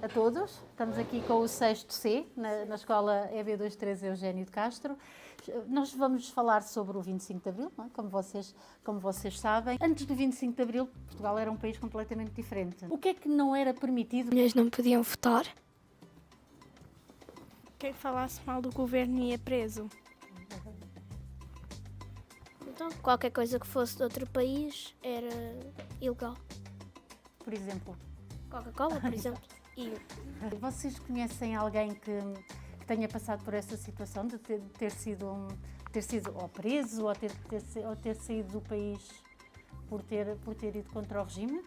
a todos. Estamos aqui com o 6º C, na escola EB23 Eugénio de Castro. Nós vamos falar sobre o 25 de Abril, não é? Como vocês sabem. Antes do 25 de Abril, Portugal era um país completamente diferente. O que é que não era permitido? As mulheres não podiam votar. Quem falasse mal do governo ia preso. Então, qualquer coisa que fosse de outro país era ilegal. Por exemplo, Coca-Cola, por exemplo. E vocês conhecem alguém que tenha passado por essa situação de ter sido ou preso ou ter saído do país por ter ido contra o regime?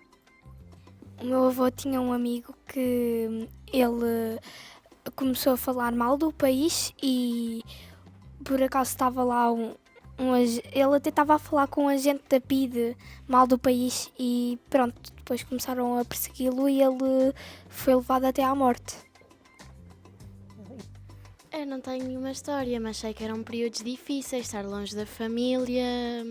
o meu avô tinha um amigo que ele começou a falar mal do país e por acaso estava lá ele até estava a falar com um agente da PIDE mal do país e pronto, depois começaram a persegui-lo e ele foi levado até à morte. Eu não tenho nenhuma história, mas sei que eram períodos difíceis, estar longe da família,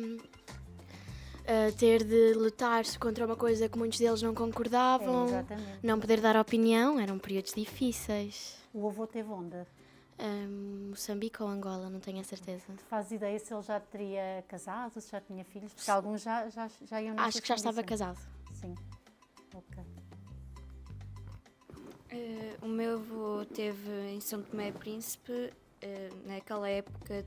ter de lutar contra uma coisa que muitos deles não concordavam, Exatamente. não poder dar opinião, eram períodos difíceis. O avô teve onde? Moçambique ou Angola, não tenho a certeza. Faz ideia se ele já teria casado, se já tinha filhos? Porque alguns já iam nessas Acho que já estava condições. casado. Sim. Ok. O meu avô teve em São Tomé e Príncipe, naquela época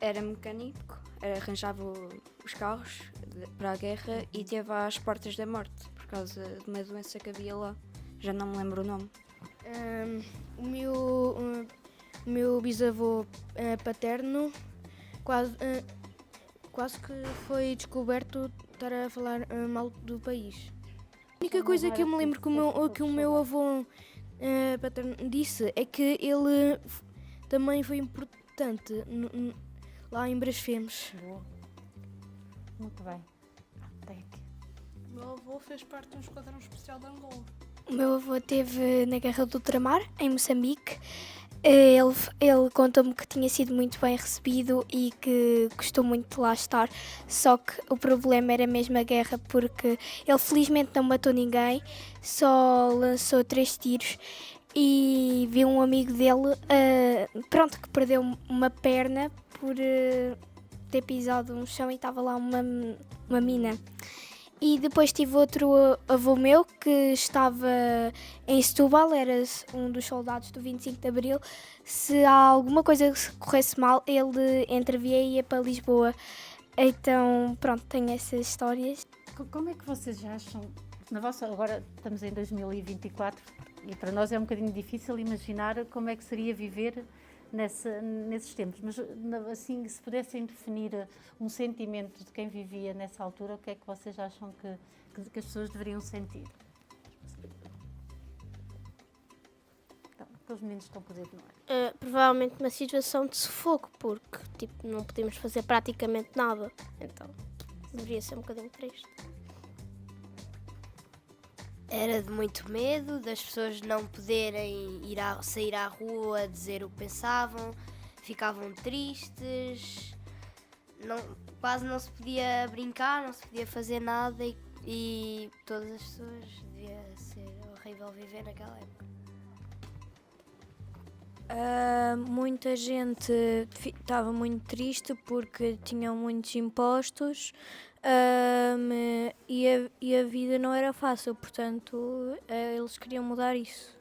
era mecânico, arranjava os carros para a guerra e teve às portas da morte por causa de uma doença que havia lá, já não me lembro o nome. O meu bisavô paterno quase que foi descoberto estar a falar mal do país. A única coisa que eu me lembro que o meu avô paterno disse é que ele também foi importante lá em Brasfemes. Boa. Muito bem. Tem aqui. O meu avô fez parte de um esquadrão especial de Angola. O meu avô esteve na Guerra do Ultramar, em Moçambique. Ele contou-me que tinha sido muito bem recebido e que gostou muito de lá estar, só que o problema era mesmo a guerra, porque ele felizmente não matou ninguém, só lançou 3 tiros e viu um amigo dele, que perdeu uma perna por ter pisado no chão e estava lá uma mina. E depois tive outro avô meu que estava em Setúbal, era um dos soldados do 25 de Abril. Se há alguma coisa que corresse mal, ele entrevia e ia para Lisboa. Então, pronto, tenho essas histórias. Como é que vocês acham? Agora estamos em 2024 e para nós é um bocadinho difícil imaginar como é que seria viver nesses tempos, mas assim, se pudessem definir um sentimento de quem vivia nessa altura, o que é que vocês acham que as pessoas deveriam sentir? Então, os meninos estão com o dedo no ar. Provavelmente uma situação de sufoco, porque não podemos fazer praticamente nada. Então, deveria ser um bocadinho triste. Era de muito medo, das pessoas não poderem sair à rua, dizer o que pensavam, ficavam tristes, quase não se podia brincar, não se podia fazer nada e todas as pessoas devia ser horrível viver naquela época. Muita gente estava muito triste porque tinham muitos impostos. E a vida não era fácil, portanto, eles queriam mudar isso.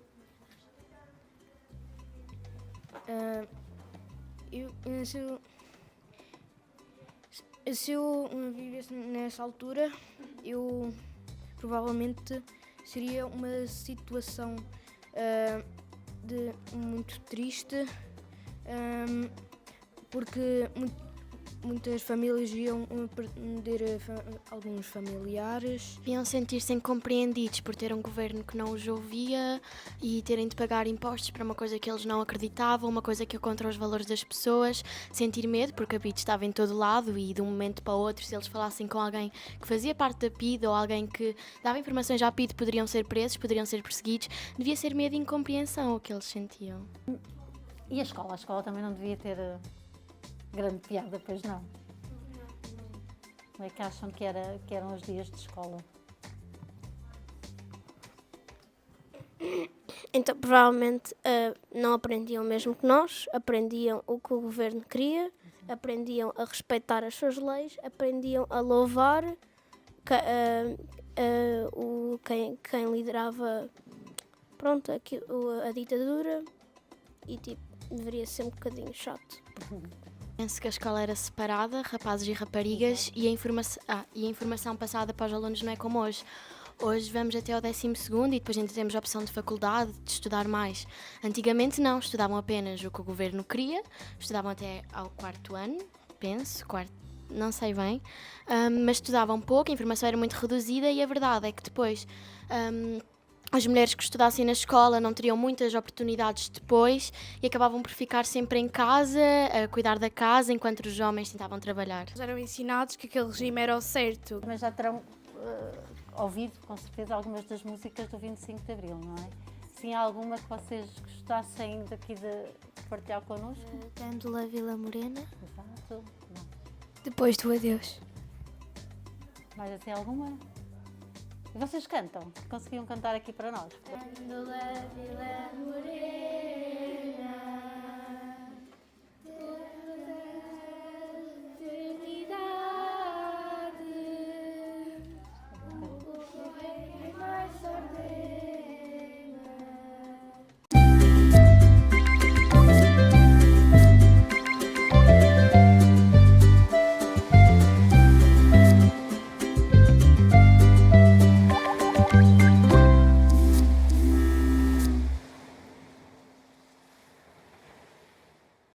Se eu vivesse nessa altura, eu provavelmente seria uma situação muito triste, porque muitas famílias iam perder alguns familiares. Iam sentir-se incompreendidos por ter um governo que não os ouvia e terem de pagar impostos para uma coisa que eles não acreditavam, uma coisa que ia contra os valores das pessoas, sentir medo porque a PIDE estava em todo lado e de um momento para o outro, se eles falassem com alguém que fazia parte da PIDE ou alguém que dava informações à PIDE, poderiam ser presos, poderiam ser perseguidos. Devia ser medo e incompreensão o que eles sentiam. E a escola? A escola também não devia ter grande piada, pois não? Como é que acham que eram os dias de escola? Então, provavelmente não aprendiam o mesmo que nós, aprendiam o que o governo queria, aprendiam a respeitar as suas leis, aprendiam a louvar quem liderava, pronto, a ditadura, e tipo, deveria ser um bocadinho chato. Penso que a escola era separada, rapazes e raparigas, e a informação passada para os alunos não é como hoje. Hoje vamos até ao 12º e depois ainda temos a opção de faculdade, de estudar mais. Antigamente não, estudavam apenas o que o governo queria, estudavam até ao 4º ano, penso, não sei bem, mas estudavam pouco, a informação era muito reduzida e a verdade é que depois as mulheres que estudassem na escola não teriam muitas oportunidades depois e acabavam por ficar sempre em casa, a cuidar da casa, enquanto os homens tentavam trabalhar. Eram ensinados que aquele regime era o certo. Mas já terão ouvido, com certeza, algumas das músicas do 25 de Abril, não é? Sim, há alguma que vocês gostassem daqui de partilhar connosco? Gândola Vila Morena. Exato. Não. Depois do adeus. Mais assim alguma? E vocês cantam? Conseguiam cantar aqui para nós? Gândola Vila Morena.